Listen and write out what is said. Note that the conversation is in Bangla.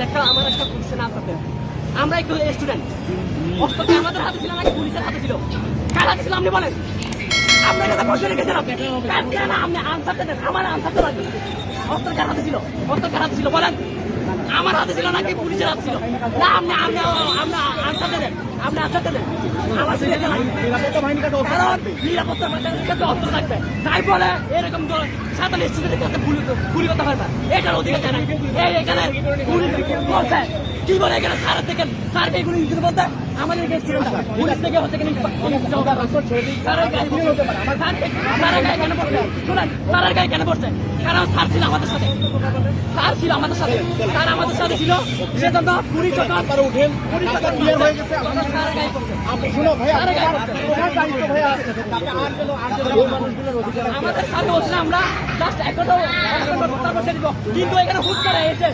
একটা আমার একটা কোশ্চেন আনসার দেন। আমরা একটু স্টুডেন্ট, অস্ত্র কি আমাদের হাতে ছিল নাকি পুলিশের হাতে ছিল? কার হাতে ছিল আপনি বলেন? আপনার কাছে প্রশ্ন রেখেছিলাম, কেন আপনি আনসার দেন? আমার আনসার তো লাগবে। অস্ত্র কার হাতে ছিল? অস্ত্র কার হাতে ছিল বলেন? আমার হাতে ছিল নাকি পুলিশের হাতে ছিল? না আপনি আপনি আপনি আনসার দেন, আপনি আনসার দেন। আমার ছিল কারণ নিরাপত্তা বাহিনীর কাছে অস্ত্র থাকবে, তাই বলে এরকম সাধারণ স্টুডেন্টের কাছে গুলি করতে পারবে, এটার অধিকার জানাই। এই এখানে গুলি বলছে কি বলে, এখানে স্যারের থেকে স্যারকে গুলি দিতে বলতে আমাদের স্টুডেন্ট পুলিশ থেকে হচ্ছে কিনা স্যারের গায়ে কেন পড়ছে? শুনেন, স্যারের গায়ে কেন পড়ছে? কারণ স্যার ছিল আমাদের সাথে, স্যার ছিল আমাদের সাথে, স্যার আমাদের সাথে ছিল, সেজন্য পুলিশ যখন উঠেন হয়ে গেছে স্যারের গায়ে পড়ছে। আমাদের সাথে বলছিলাম আমরা জাস্ট একটা কিন্তু এখানে হুট করে এসে